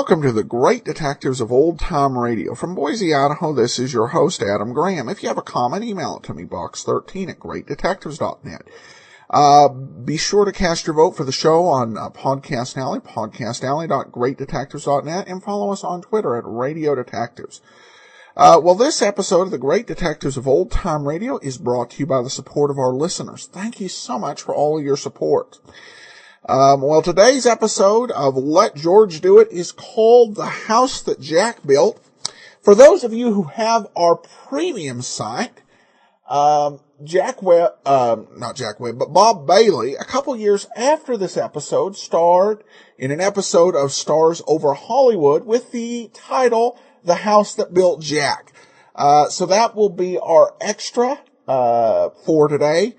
Welcome to the Great Detectives of Old Time Radio. From Boise, Idaho, this is your host, Adam Graham. If you have a comment, email it to me, box13@greatdetectives.net. Be sure to cast your vote for the show on Podcast Alley, podcastalley.greatdetectives.net, and follow us on Twitter at Radio Detectives. This episode of the Great Detectives of Old Time Radio is brought to you by the support of our listeners. Thank you so much for all of your support. Today's episode of Let George Do It is called The House That Jack Built. For those of you who have our premium site, Bob Bailey, a couple years after this episode, starred in an episode of Stars Over Hollywood with the title The House That Built Jack. So that will be our extra for today,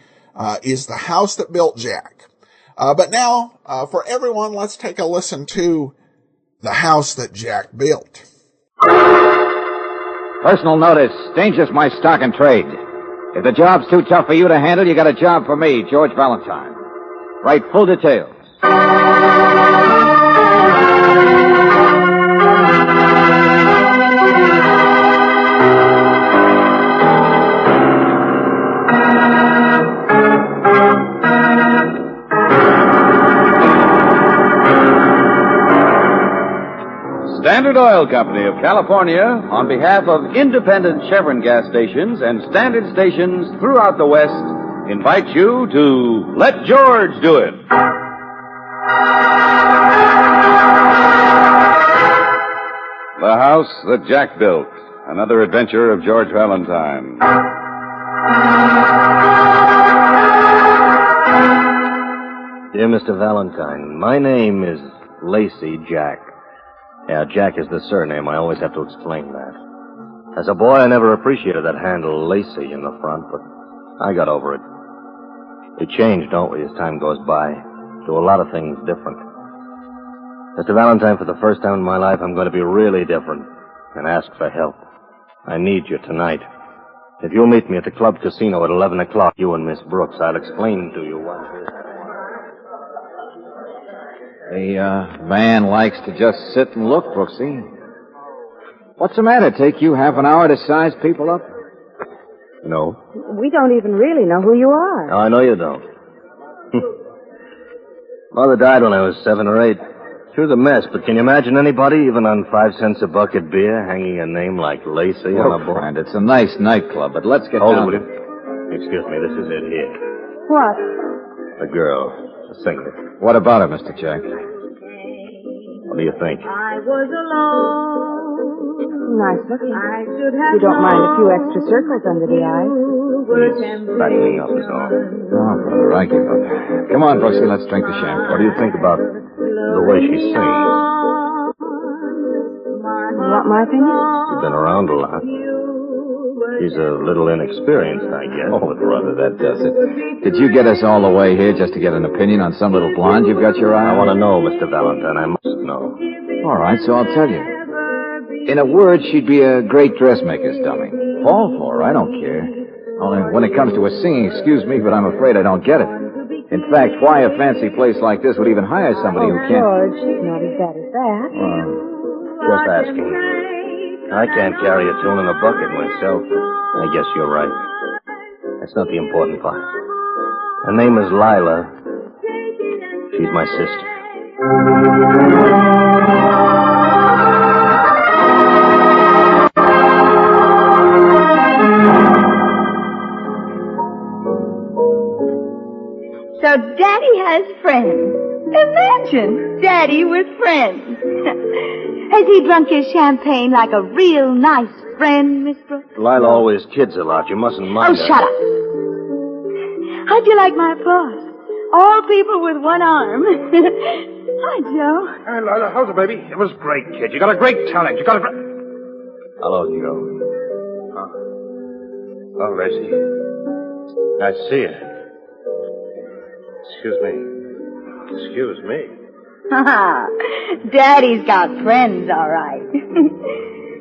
is The House That Built Jack. But now, for everyone, let's take a listen to The House That Jack Built. Personal notice, danger's my stock and trade. If the job's too tough for you to handle, you got a job for me, George Valentine. Write full details. Standard Oil Company of California, on behalf of independent Chevron gas stations and standard stations throughout the West, invites you to Let George Do It. The House That Jack Built, another adventure of George Valentine. Dear Mr. Valentine, my name is Lacey Jack. Yeah, Jack is the surname. I always have to explain that. As a boy, I never appreciated that handle, Lacey, in the front, but I got over it. We change, don't we, as time goes by? Do a lot of things different. Mr. Valentine, for the first time in my life, I'm going to be really different and ask for help. I need you tonight. If you'll meet me at the club casino at 11 o'clock, you and Miss Brooks, I'll explain to you what it is. The man likes to just sit and look, Brooksy. What's the matter? Take you half an hour to size people up? No. We don't even really know who you are. No, I know you don't. Mother died when I was 7 or 8. She was a mess, but can you imagine anybody, even on 5 cents a bucket beer, hanging a name like Lacey on a board? Friend, it's a nice nightclub, but let's get Hold down it, will you? Excuse me, this is it here. What? A girl. A singer. What about her, Mr. Jack? What do you think? I was alone. Nice looking. You don't mind a few extra circles under the eyes? Please, back me up is all. Oh, brother, I give up. Come on, Brooksy, let's drink the champagne. What do you think about the way she sings? You want my opinion? You've been around a lot. She's a little inexperienced, I guess. Oh, brother, that does it. Did you get us all the way here just to get an opinion on some little blonde you've got your eye on? I want to know, Mr. Valentine. I must know. All right, so I'll tell you. In a word, she'd be a great dressmaker's dummy. Fall for her, I don't care. Only when it comes to her singing, excuse me, but I'm afraid I don't get it. In fact, why a fancy place like this would even hire somebody who can't... George, not as bad as that. Just asking. I can't carry a tune in a bucket myself. I guess you're right. That's not the important part. Her name is Lila. She's my sister. So Daddy has friends. Imagine Daddy with friends. Has he drunk his champagne like a real nice friend, Miss Brooks? Lila always kids a lot. You mustn't mind her. Oh, shut up. How'd you like my applause? All people with one arm. Hi, Joe. Hey, Lila, how's it, baby? It was great, kid. You got a great talent. You got a... Hello, Joe. Oh, Lacey. Nice to see you. Excuse me. Excuse me. Daddy's got friends, all right.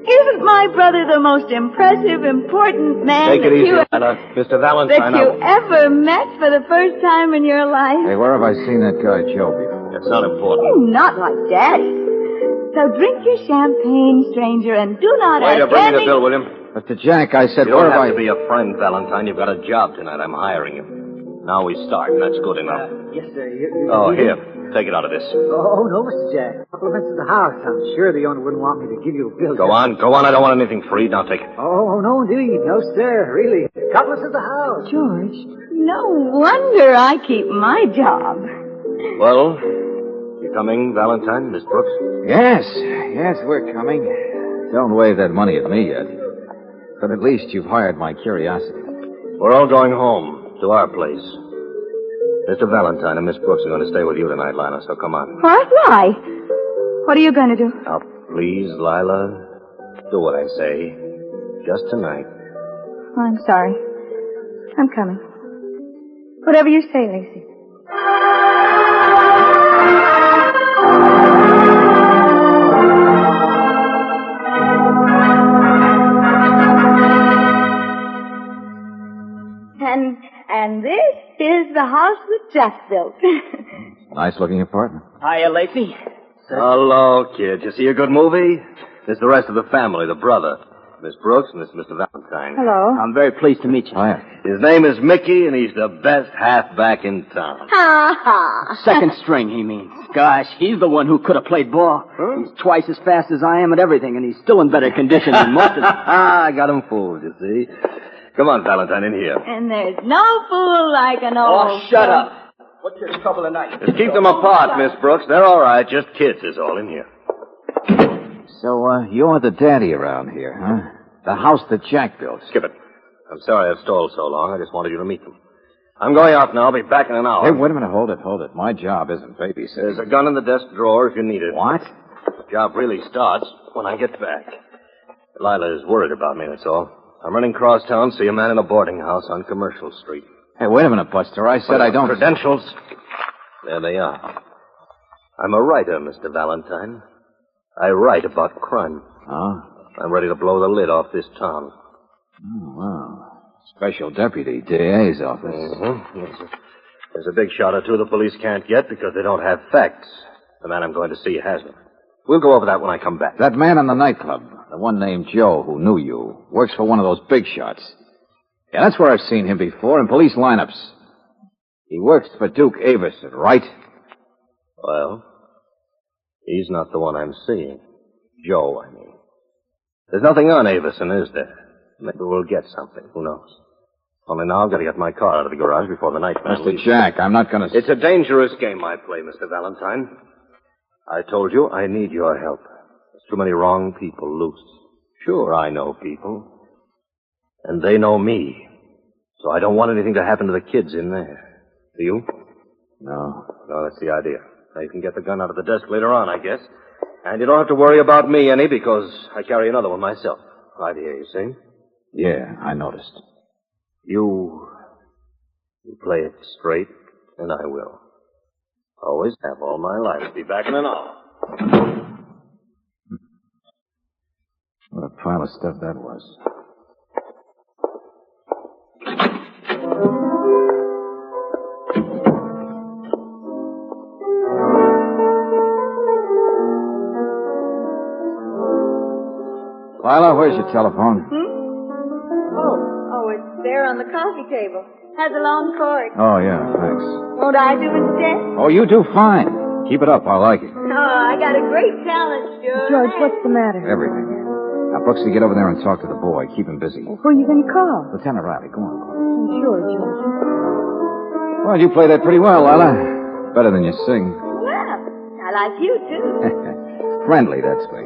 Isn't my brother the most impressive, important man Take it easy, Lila. Mr. Valentine. that you ever met for the first time in your life? Hey, where have I seen that guy Joe before? It's not important. Oh, not like Daddy. So drink your champagne, stranger, and do not Waiter, ask bring me any... the bill, William. Mr. Jack, I said, You don't where have have to be a friend, Valentine. You've got a job tonight. I'm hiring you. Now we start, and that's good enough. Yes, sir. Oh, here. Take it out of this. Oh, no, Mr. Jack. Compliments of the house. I'm sure the owner wouldn't want me to give you a bill. Go on. I don't want anything free. Now take it. Oh, no, indeed. No, sir. Really. Compliments of the house. George, no wonder I keep my job. Well, you coming, Valentine, Miss Brooks? Yes, we're coming. Don't wave that money at me yet. But at least you've hired my curiosity. We're all going home to our place. Mr. Valentine and Miss Brooks are going to stay with you tonight, Lila, so come on. What? Why? What are you going to do? Now, please, Lila, do what I say. Just tonight. Oh, I'm sorry. I'm coming. Whatever you say, Lacey. And this is the house that Jack built. Nice-looking apartment. Hiya, Lacey. Hello, kid. You see a good movie? There's the rest of the family, the brother. Miss Brooks and this Mr. Valentine. Hello. I'm very pleased to meet you. Hiya. His name is Mickey, and he's the best halfback in town. Ha ha. Second string, he means. Gosh, he's the one who could have played ball. Huh? He's twice as fast as I am at everything, and he's still in better condition than most of them. I got him fooled, you see. Come on, Valentine, in here. And there's no fool like an old... Oh, shut up. What's your trouble tonight? Just keep them apart, Miss Brooks. They're all right. Just kids is all in here. So, you're the daddy around here, huh? The house that Jack built. Skip it. I'm sorry I've stalled so long. I just wanted you to meet them. I'm going out now. I'll be back in an hour. Hey, wait a minute. Hold it. My job isn't babysitting. There's a gun in the desk drawer if you need it. What? The job really starts when I get back. Lila is worried about me, that's all. I'm running cross town, see a man in a boarding house on Commercial Street. Hey, wait a minute, Buster. I said I don't... Credentials. There they are. I'm a writer, Mr. Valentine. I write about crime. Oh? I'm ready to blow the lid off this town. Oh, wow. Special deputy, DA's office. Mm-hmm. There's a big shot or two the police can't get because they don't have facts. The man I'm going to see has them. We'll go over that when I come back. That man in the nightclub, the one named Joe who knew you, works for one of those big shots. Yeah, that's where I've seen him before, in police lineups. He works for Duke Averson, right? Well, he's not the one I'm seeing. Joe, I mean. There's nothing on Averson, is there? Maybe we'll get something. Who knows? Only now I've got to get my car out of the garage before the night man Mr. leaves. Jack, I'm not going to... It's a dangerous game I play, Mr. Valentine. I told you I need your help. There's too many wrong people loose. Sure, I know people. And they know me. So I don't want anything to happen to the kids in there. Do you? No. No, that's the idea. Now you can get the gun out of the desk later on, I guess. And you don't have to worry about me any because I carry another one myself. Right here, you see? Yeah, I noticed. You play it straight, and I will. Always have all my life. Be back in an hour. What a pile of stuff that was. Lila, where's your telephone? Oh, it's there on the coffee table. Has a long cord. Oh, yeah, thanks. Won't I do instead? Oh, you do fine. Keep it up. I like it. Oh, I got a great talent, George. George, what's the matter? Everything. Now, Brooksy, get over there and talk to the boy. Keep him busy. Who are you going to call? Lieutenant Riley, go on. Sure, George. Well, you played that pretty well, Lila. Better than you sing. Well, I like you, too. Friendly, that's me.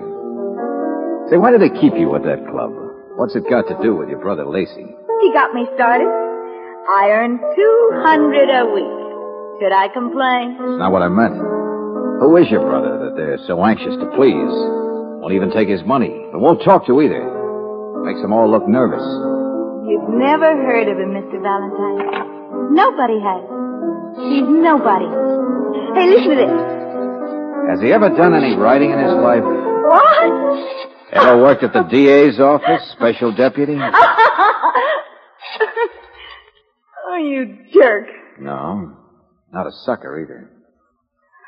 Say, why did they keep you at that club? What's it got to do with your brother Lacey? He got me started. I earn $200 a week. Should I complain? That's not what I meant. Who is your brother that they're so anxious to please? Won't even take his money, and won't talk to either. Makes them all look nervous. You've never heard of him, Mr. Valentine. Nobody has. He's nobody. Hey, listen to this. Has he ever done any writing in his life? What? Ever worked at the DA's office, special deputy? Oh, you jerk. No, not a sucker either.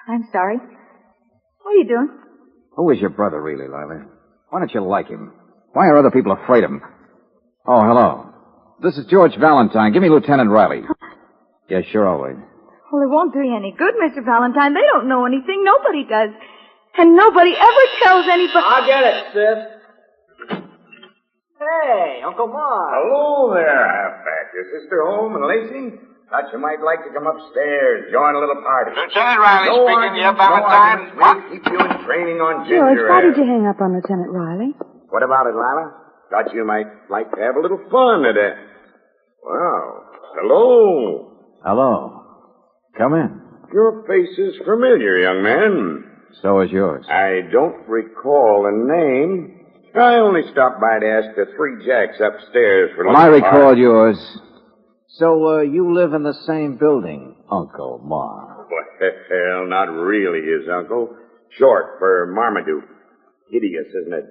I'm sorry. What are you doing? Who is your brother, really, Lila? Why don't you like him? Why are other people afraid of him? Oh, hello. This is George Valentine. Give me Lieutenant Riley. Yeah, sure, I'll wait. Well, it won't do you any good, Mr. Valentine. They don't know anything. Nobody does. And nobody ever tells anybody... I'll get it, sis. Hey, Uncle Mark. Hello there, Halfback. Your sister home and Lacey? Thought you might like to come upstairs, join a little party. Lieutenant Riley speaking. Yeah, Valentine. What? Keep you in training on ginger George, why ale. did you hang up on Lieutenant Riley? What about it, Lila? Thought you might like to have a little fun today. Wow. Hello. Hello. Come in. Your face is familiar, young man. So is yours. I don't recall a name. I only stopped by to ask the three Jacks upstairs for a Well, I little recall party. yours. So, you live in the same building, Uncle Mar. Well, not really his uncle. Short for Marmaduke. Hideous, isn't it?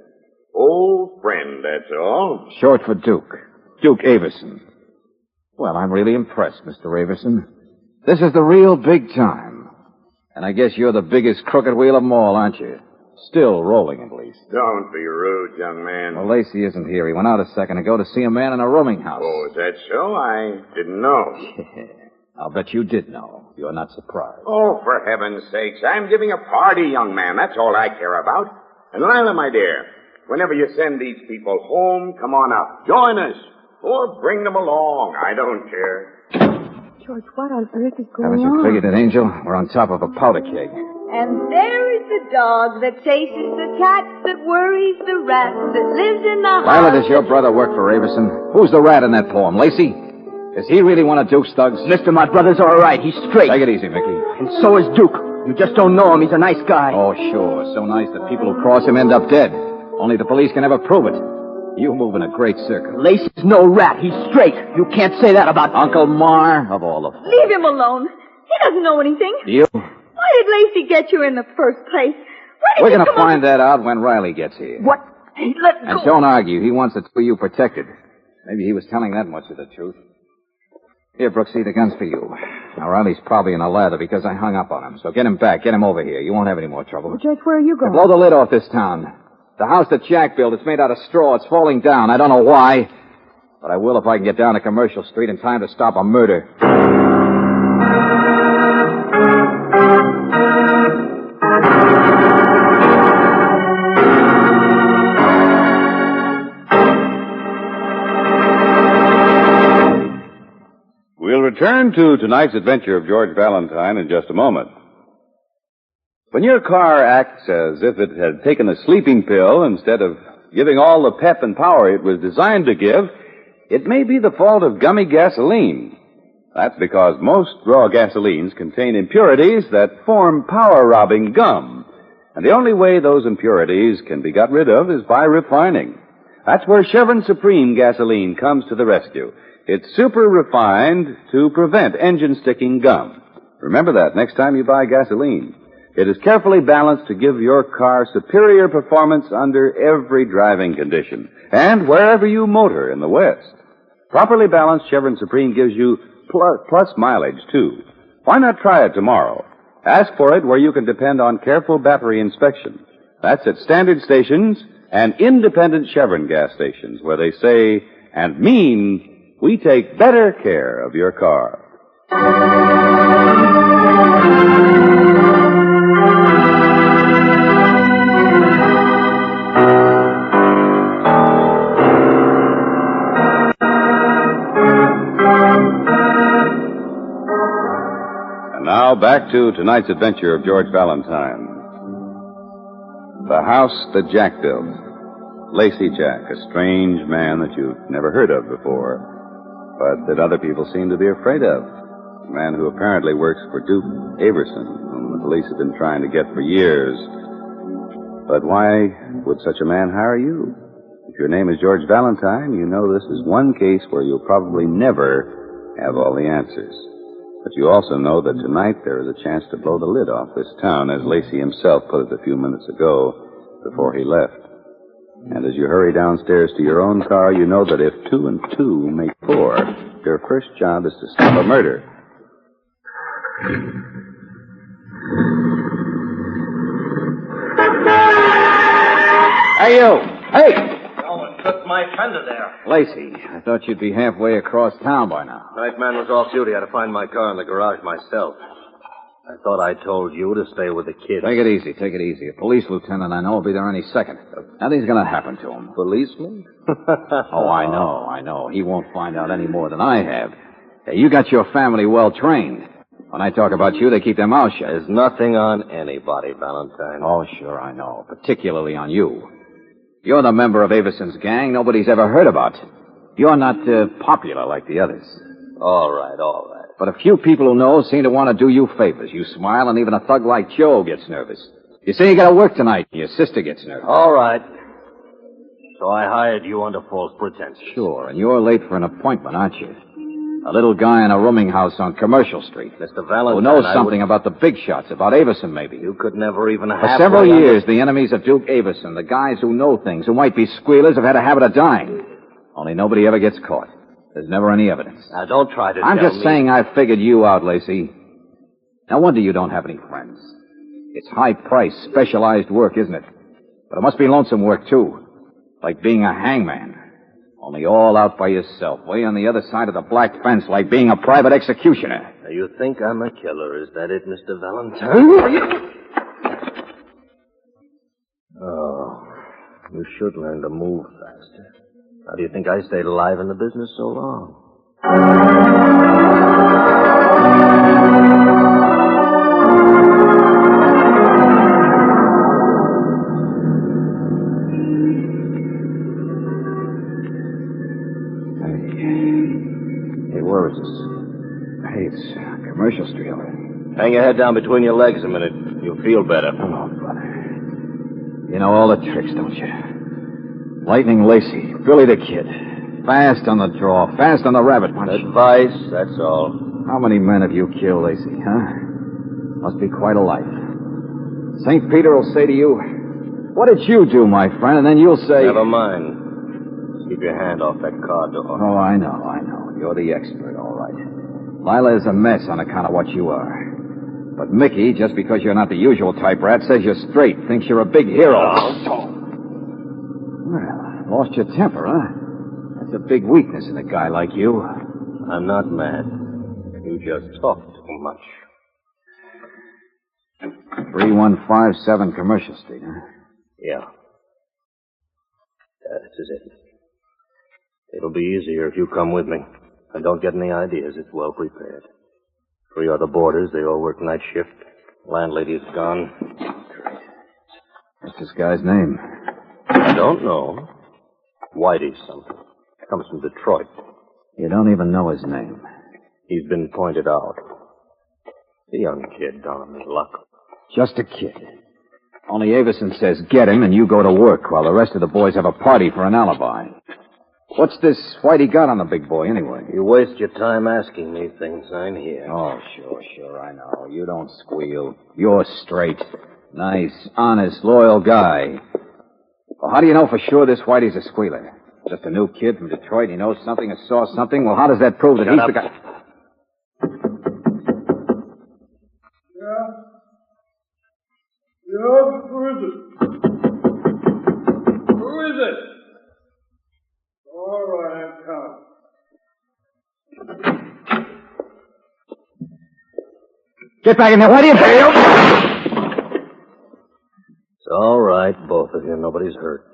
Old friend, that's all. Short for Duke. Duke Averson. Well, I'm really impressed, Mr. Averson. This is the real big time. And I guess you're the biggest crooked wheel of them all, aren't you? Still rolling, at least. Don't be rude, young man. Well, Lacey isn't here. He went out a second ago to see a man in a rooming house. Oh, is that so? I didn't know. I'll bet you did know. You're not surprised. Oh, for heaven's sakes, I'm giving a party, young man. That's all I care about. And Lila, my dear, whenever you send these people home, come on up. Join us. Or bring them along. I don't care. George, what on earth is going Haven't you on? figured it, Angel? We're on top of a powder keg. And there is the dog that chases the cat, that worries the rat, that lives in the house. Lila, does your brother work for Averson? Who's the rat in that poem? Lacey? Does he really want to do Stugs? Mister, my brother's all right. He's straight. Take it easy, Mickey. And so is Duke. You just don't know him. He's a nice guy. Oh, sure. So nice that people who cross him end up dead. Only the police can never prove it. You move in a great circle. Lacey's no rat. He's straight. You can't say that about... Uncle Mar, of all the... Leave him alone. He doesn't know anything. You? Why did Lacey get you in the first place? We're going to find that out when Riley gets here. What? Hey, let go. And don't argue. He wants the two of you protected. Maybe he was telling that much of the truth. Here, Brooksy, the gun's for you. Now, Riley's probably in a lather because I hung up on him. So get him back. Get him over here. You won't have any more trouble. Well, George, where are you going? Blow the lid off this town. The house that Jack built, it's made out of straw. It's falling down. I don't know why. But I will if I can get down to Commercial Street in time to stop a murder. We'll return to tonight's adventure of George Valentine in just a moment. When your car acts as if it had taken a sleeping pill instead of giving all the pep and power it was designed to give, it may be the fault of gummy gasoline. That's because most raw gasolines contain impurities that form power-robbing gum. And the only way those impurities can be got rid of is by refining. That's where Chevron Supreme gasoline comes to the rescue. It's super refined to prevent engine-sticking gum. Remember that next time you buy gasoline. It is carefully balanced to give your car superior performance under every driving condition and wherever you motor in the West. Properly balanced Chevron Supreme gives you plus mileage, too. Why not try it tomorrow? Ask for it where you can depend on careful battery inspection. That's at standard stations and independent Chevron gas stations where they say and mean we take better care of your car. Now back to tonight's adventure of George Valentine. The house that Jack built. Lacey Jack, a strange man that you've never heard of before, but that other people seem to be afraid of. A man who apparently works for Duke Averson, whom the police have been trying to get for years. But why would such a man hire you? If your name is George Valentine, you know this is one case where you'll probably never have all the answers. But you also know that tonight there is a chance to blow the lid off this town, as Lacey himself put it a few minutes ago before he left. And as you hurry downstairs to your own car, you know that if 2 and 2 make 4, your first job is to stop a murder. Hey, you! Hey! Someone took my fender there. Lacey, I thought you'd be halfway across town by now. Night man was off duty. I had to find my car in the garage myself. I thought I told you to stay with the kids. Take it easy, take it easy. A police lieutenant I know will be there any second. Nothing's going to happen to him. Policeman? Oh, I know. He won't find out any more than I have. Hey, you got your family well trained. When I talk about you, they keep their mouths shut. There's nothing on anybody, Valentine. Oh, sure, I know. Particularly on you. You're the member of Averson's gang nobody's ever heard about. You're not popular like the others. All right. But a few people who know seem to want to do you favors. You smile, and even a thug like Joe gets nervous. You say you got to work tonight, and your sister gets nervous. All right. So I hired you under false pretenses. Sure, and you're late for an appointment, aren't you? A little guy in a rooming house on Commercial Street. Mr. Valentine, who knows something about the big shots, about Averson, maybe. You could never even have... For several years, the enemies of Duke Averson, the guys who know things, who might be squealers, have had a habit of dying. Only nobody ever gets caught. There's never any evidence. Now, don't try to I'm tell just me... saying I figured you out, Lacey. No wonder you don't have any friends. It's high-priced, specialized work, isn't it? But it must be lonesome work, too. Like being a hangman. Only all out by yourself, way on the other side of the black fence, like being a private executioner. Now, you think I'm a killer, is that it, Mr. Valentine? Oh, you should learn to move faster. How do you think I stayed alive in the business so long? Hey, where is this? Hey, it's Commercial Street over there. Hang your head down between your legs a minute. You'll feel better. Oh, brother. You know all the tricks, don't you? Lightning Lacey, Billy the Kid. Fast on the draw, fast on the rabbit punch. Advice, that's all. How many men have you killed, Lacey, huh? Must be quite a life. St. Peter will say to you, "What did you do, my friend?" And then you'll say... Never mind. Just keep your hand off that car door. Oh, I know. You're the expert, all right. Lila is a mess on account of what you are. But Mickey, just because you're not the usual type rat, says you're straight, thinks you're a big hero. Well, lost your temper, huh? That's a big weakness in a guy like you. I'm not mad. You just talk too much. 3157 Commercial Street, huh? Yeah. This is it. It'll be easier if you come with me. And don't get any ideas. It's well prepared. 3 other boarders. They all work night shift. Landlady's gone. Great. What's this guy's name? I don't know. Whitey something. Comes from Detroit. You don't even know his name. He's been pointed out. A young kid down on his luck. Just a kid. Only Averson says get him and you go to work while the rest of the boys have a party for an alibi. What's this Whitey got on the big boy, anyway? You waste your time asking me things I'm here. Oh, sure, I know. You don't squeal. You're straight. Nice, honest, loyal guy. Well, how do you know for sure this Whitey's a squealer? Just a new kid from Detroit. He knows something or saw something. Well, how does that prove that he's the guy? Yeah, who is it? Who is it? All right, I'm coming. Get back in there. What do you say? It's all right, both of you. Nobody's hurt.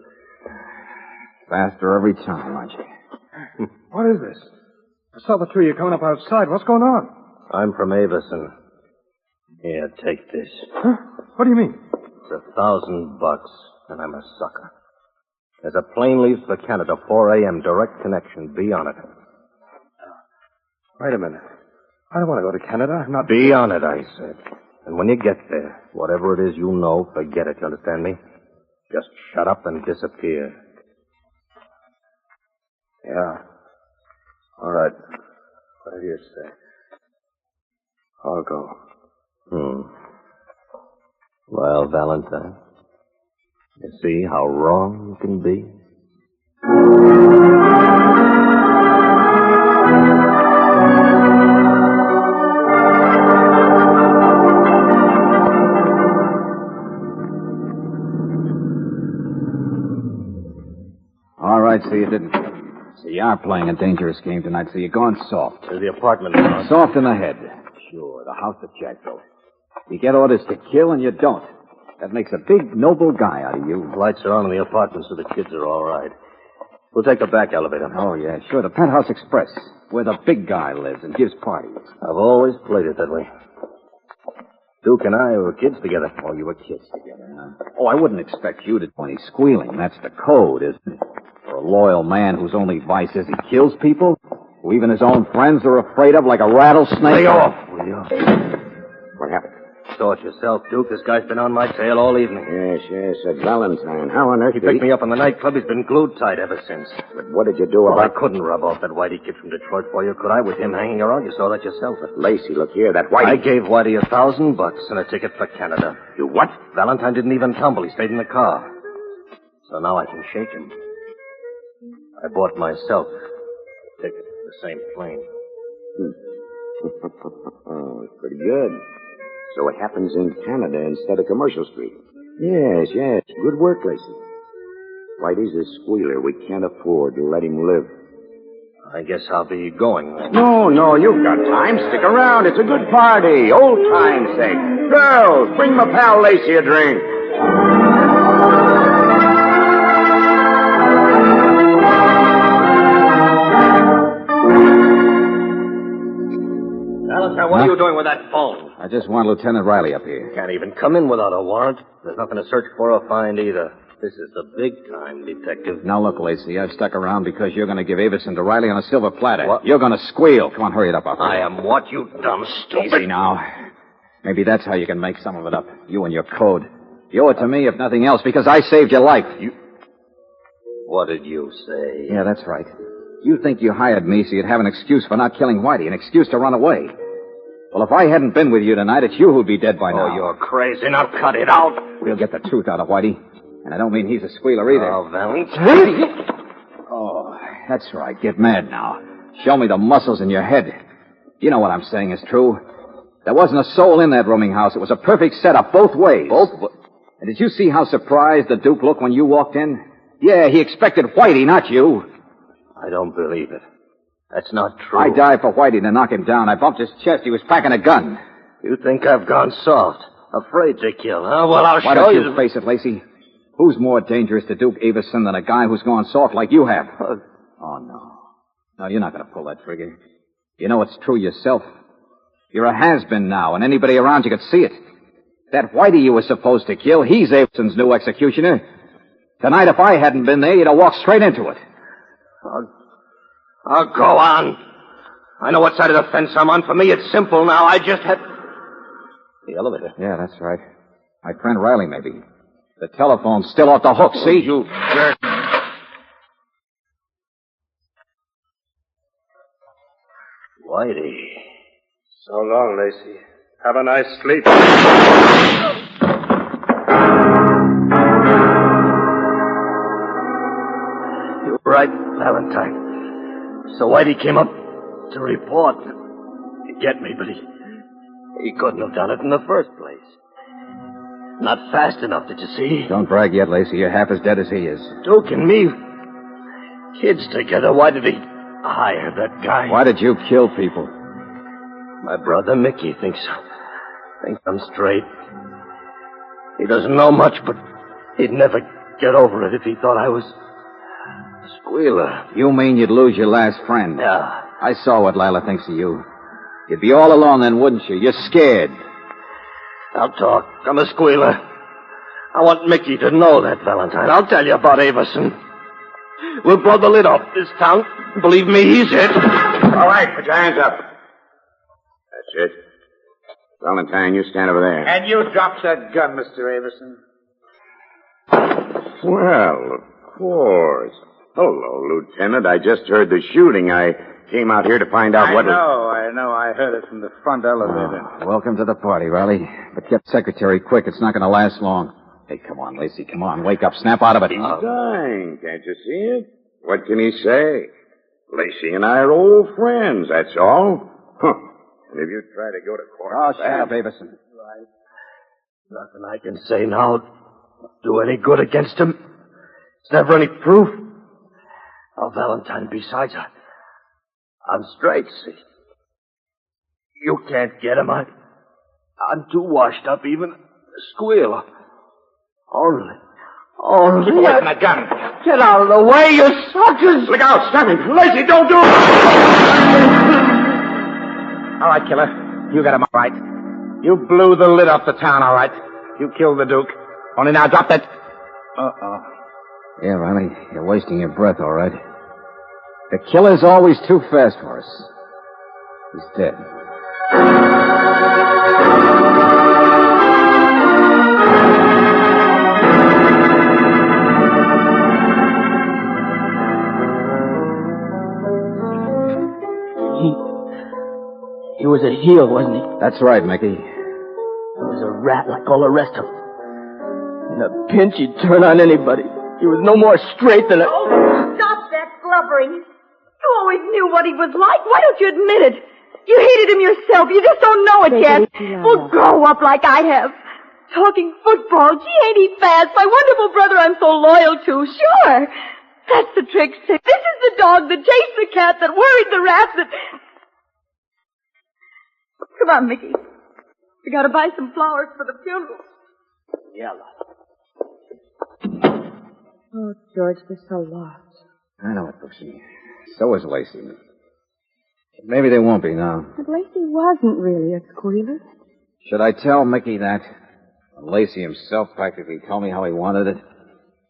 Faster every time, aren't you? What is this? I saw the two of you coming up outside. What's going on? I'm from Averson. Here, take this. Huh? What do you mean? It's $1,000, and I'm a sucker. There's a plane leaves for Canada, 4 a.m., direct connection. Be on it. Wait a minute. I don't want to go to Canada. I'm not... Be on it, I said. And when you get there, whatever it is you know, forget it. You understand me? Just shut up and disappear. Yeah. All right. Whatever you say. I'll go. Well, Valentine, you see how wrong you can be? All right, so you didn't. So you are playing a dangerous game tonight, so you're going soft. To the apartment, Ron. Soft in the head. Sure, the house that Jack built. You get orders to kill and you don't. That makes a big, noble guy out of you. Lights are on in the apartment, so the kids are all right. We'll take the back elevator. Oh, yeah, sure. The Penthouse Express, where the big guy lives and gives parties. I've always played it that way. Duke and I were kids together. Oh, you were kids together, huh? Oh, I wouldn't expect you to do any squealing. That's the code, isn't it? For a loyal man whose only vice is he kills people, who even his own friends are afraid of like a rattlesnake. Lay off, will you? What happened? Saw it yourself, Duke. This guy's been on my tail all evening. Yes, that Valentine. How on earth He picked me up in the nightclub. He's been glued tight ever since. But what did you do Well, I about... couldn't rub off that Whitey kid from Detroit for you, could I? With him hanging around, you saw that yourself. But Lacey, look here, that Whitey... I gave Whitey $1,000 and a ticket for Canada. You what? Valentine didn't even tumble. He stayed in the car. So now I can shake him. I bought myself a ticket for the same plane. Oh, it's pretty good. So it happens in Canada instead of Commercial Street. Yes. Good work, Lacey. Whitey's a squealer. We can't afford to let him live. I guess I'll be going then. No, you've got time. Stick around. It's a good party. Old time's sake. Girls, bring my pal Lacey a drink. Valentine, what are you doing with that phone? I just want Lieutenant Riley up here. Can't even come in without a warrant. There's nothing to search for or find either. This is the big time, Detective. Now, look, Lacey, I've stuck around because you're going to give Avison to Riley on a silver platter. What? You're going to squeal. Come on, hurry it up. I am what, you dumb stupid? Easy now. Maybe that's how you can make some of it up. You and your code. You owe it to me, if nothing else, because I saved your life. What did you say? Yeah, that's right. You think you hired me so you'd have an excuse for not killing Whitey, an excuse to run away. Well, if I hadn't been with you tonight, it's you who'd be dead by now. Oh, you're crazy. Now cut it out. We'll get the truth out of Whitey. And I don't mean he's a squealer either. Oh, Valentine. Oh, that's right. Get mad now. Show me the muscles in your head. You know what I'm saying is true. There wasn't a soul in that rooming house. It was a perfect setup both ways. And did you see how surprised the Duke looked when you walked in? Yeah, he expected Whitey, not you. I don't believe it. That's not true. I died for Whitey to knock him down. I bumped his chest. He was packing a gun. You think I've gone soft? Afraid to kill, huh? Well, I'll Why show don't you. you face it, Lacey? Who's more dangerous to Duke Avison than a guy who's gone soft like you have? Oh, no. No, you're not going to pull that trigger. You know it's true yourself. You're a has-been now, and anybody around you could see it. That Whitey you were supposed to kill, he's Avison's new executioner. Tonight, if I hadn't been there, you'd have walked straight into it. I'll go on. I know what side of the fence I'm on. For me, it's simple now. I just had... The elevator. Yeah, that's right. My friend Riley, maybe. The telephone's still off the hook, see? You jerk. Whitey. So long, Lacey. Have a nice sleep. You're right, Valentine. So Whitey came up to report. To get me, but he couldn't have done it in the first place. Not fast enough, did you see? Don't brag yet, Lacey. You're half as dead as he is. Duke and me, kids together. Why did he hire that guy? Why did you kill people? My brother Mickey thinks I'm straight. He doesn't know much, but he'd never get over it if he thought I was a squealer. You mean you'd lose your last friend? Yeah. I saw what Lila thinks of you. You'd be all alone then, wouldn't you? You're scared. I'll talk. I'm a squealer. I want Mickey to know that, Valentine. I'll tell you about Avison. We'll blow the lid off this town. Believe me, he's it. All right, put your hands up. That's it. Valentine, you stand over there. And you drop that gun, Mr. Avison. Well, of course. Hello, Lieutenant. I just heard the shooting. I came out here to find out what... I know. I heard it from the front elevator. Welcome to the party, Riley. But get secretary quick. It's not going to last long. Hey, come on, Lacey. Come on. Wake up. Snap out of it. He's dying. Can't you see it? What can he say? Lacey and I are old friends, that's all. Huh. And if you try to go to court... Oh, shut up, Avison. Right. Nothing I can say now do any good against him. There's never any proof. Oh, Valentine, besides, I'm straight, see. You can't get him. I'm too washed up even to squeal. Only. Keep away from that gun. Get out of the way, you suckers! Look out, stop him. Lacey, don't do it! All right, killer. You got him all right. You blew the lid off the town, all right. You killed the Duke. Only now drop that... Uh-oh. Yeah, Riley, you're wasting your breath, all right. The killer's always too fast for us. He's dead. He was a heel, wasn't he? That's right, Mickey. He was a rat like all the rest of them. In a pinch, he'd turn on anybody. He was no more straight than a... Oh, stop that blubbering. You always knew what he was like. Why don't you admit it? You hated him yourself. You just don't know it yet. Well, grow up like I have. Talking football. Gee, ain't he fast? My wonderful brother I'm so loyal to. Sure. That's the trick, Sid. This is the dog that chased the cat, that worried the rat, that... Come on, Mickey. We gotta buy some flowers for the funeral. Yalla. Oh, George, they're so lost. I know it, Brooksy. So is Lacey. Maybe they won't be now. But Lacey wasn't really a squealer. Should I tell Mickey that? Lacey himself practically told me how he wanted it.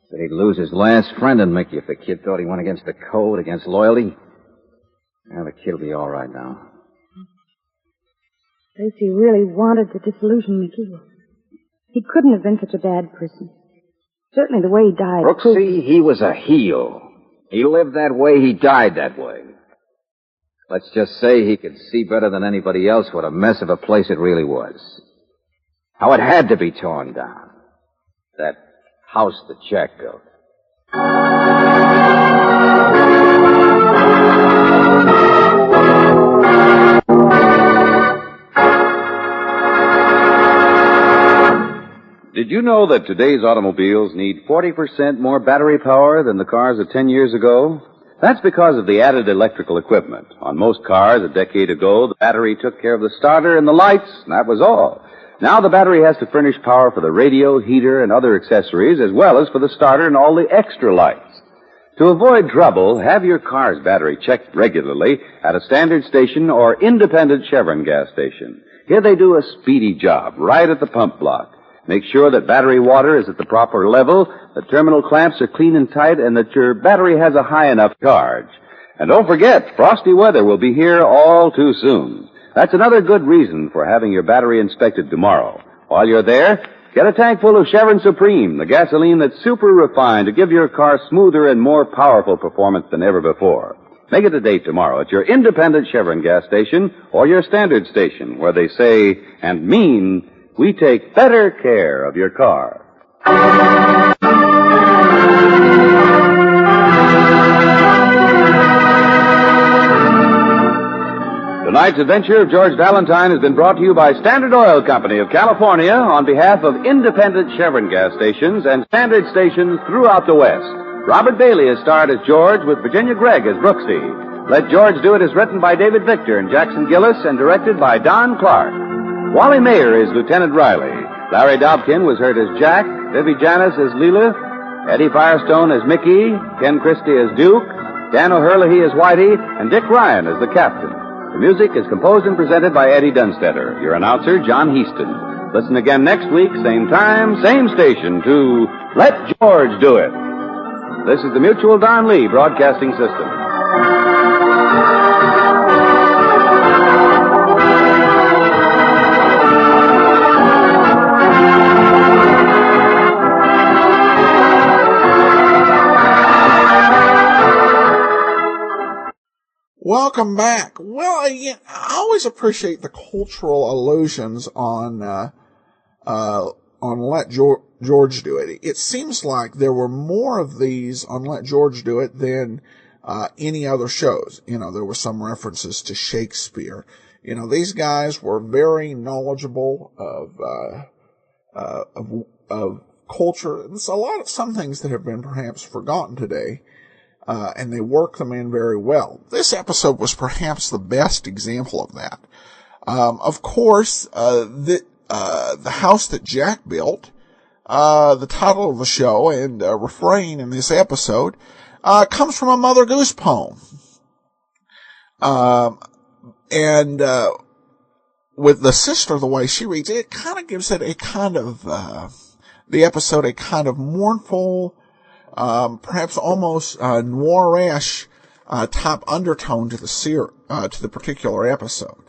Said he'd lose his last friend in Mickey if the kid thought he went against the code, against loyalty. Well, the kid'll be all right now. Lacey really wanted to disillusion Mickey. He couldn't have been such a bad person. Certainly the way he died. Brooksy, he was a heel. He lived that way, he died that way. Let's just say he could see better than anybody else what a mess of a place it really was. How it had to be torn down. That house that Jack built. Did you know that today's automobiles need 40% more battery power than the cars of 10 years ago? That's because of the added electrical equipment. On most cars a decade ago, the battery took care of the starter and the lights, and that was all. Now the battery has to furnish power for the radio, heater, and other accessories, as well as for the starter and all the extra lights. To avoid trouble, have your car's battery checked regularly at a standard station or independent Chevron gas station. Here they do a speedy job right at the pump block. Make sure that battery water is at the proper level, the terminal clamps are clean and tight, and that your battery has a high enough charge. And don't forget, frosty weather will be here all too soon. That's another good reason for having your battery inspected tomorrow. While you're there, get a tank full of Chevron Supreme, the gasoline that's super refined to give your car smoother and more powerful performance than ever before. Make it a date tomorrow at your independent Chevron gas station or your standard station, where they say and mean, we take better care of your car. Tonight's adventure of George Valentine has been brought to you by Standard Oil Company of California on behalf of independent Chevron gas stations and standard stations throughout the West. Robert Bailey is starred as George with Virginia Gregg as Brooksy. Let George Do It is written by David Victor and Jackson Gillis and directed by Don Clark. Wally Mayer is Lieutenant Riley. Larry Dobkin was heard as Jack, Vivi Janis as Leela, Eddie Firestone as Mickey, Ken Christie as Duke, Dan O'Herlihy as Whitey, and Dick Ryan as the Captain. The music is composed and presented by Eddie Dunstetter. Your announcer, John Heaston. Listen again next week, same time, same station, to Let George Do It. This is the Mutual Don Lee Broadcasting System. Welcome back. Well, I always appreciate the cultural allusions on Let George Do It. It seems like there were more of these on Let George Do It than any other shows. You know, there were some references to Shakespeare. You know, these guys were very knowledgeable of culture. It's some things that have been perhaps forgotten today. and they work them in very well. This episode was perhaps the best example of that. Of course, the house that Jack built, the title of the show and refrain in this episode, comes from a Mother Goose poem. And with the sister, the way she reads it, it kind of gives it a kind of, the episode a kind of mournful, perhaps almost noirish type undertone to the particular episode.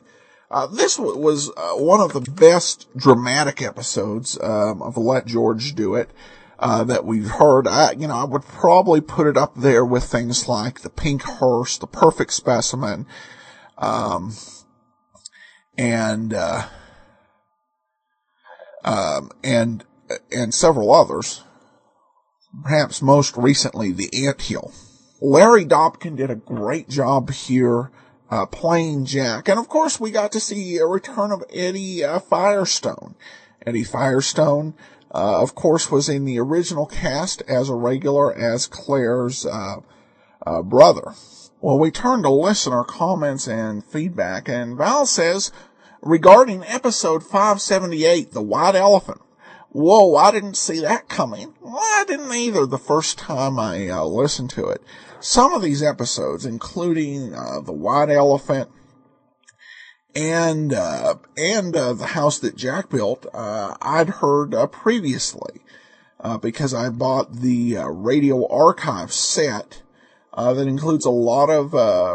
This was one of the best dramatic episodes of Let George Do It that we've heard. I would probably put it up there with things like The Pink Hearse, The Perfect Specimen, and several others. Perhaps most recently, The Anthill. Larry Dobkin did a great job here playing Jack. And of course, we got to see a return of Eddie Firestone. Eddie Firestone, of course, was in the original cast as a regular as Claire's brother. Well, we turn to listener comments and feedback, and Val says, regarding episode 578, The White Elephant, whoa, I didn't see that coming. Well, I didn't either the first time I listened to it. Some of these episodes, including The White Elephant and The House That Jack Built, I'd heard previously because I bought the Radio Archive set that includes a lot of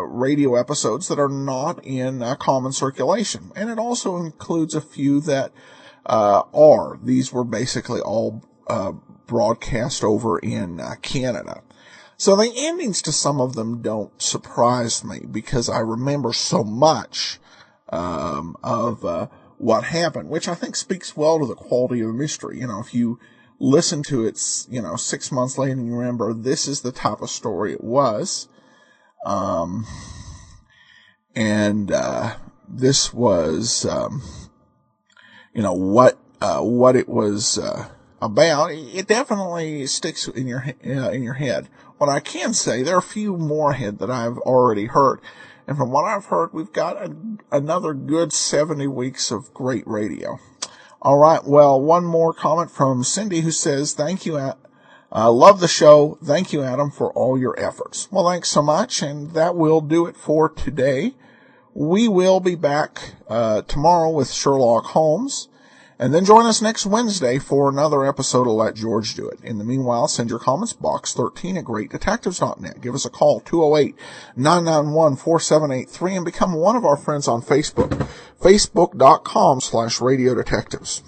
radio episodes that are not in common circulation. And it also includes a few that are. These were basically all broadcast over in Canada. So the endings to some of them don't surprise me because I remember so much of what happened, which I think speaks well to the quality of the mystery. If you listen to it, 6 months later and you remember this is the type of story it was. This was, what it was about. It definitely sticks in your head. What I can say, there are a few more ahead that I've already heard. And from what I've heard, we've got another good 70 weeks of great radio. All right. Well, one more comment from Cindy who says, thank you, love the show. Thank you, Adam, for all your efforts. Well, thanks so much. And that will do it for today. We will be back tomorrow with Sherlock Holmes. And then join us next Wednesday for another episode of Let George Do It. In the meanwhile, send your comments, box 13 at greatdetectives.net. Give us a call, 208-991-4783, and become one of our friends on Facebook, facebook.com/radiodetectives.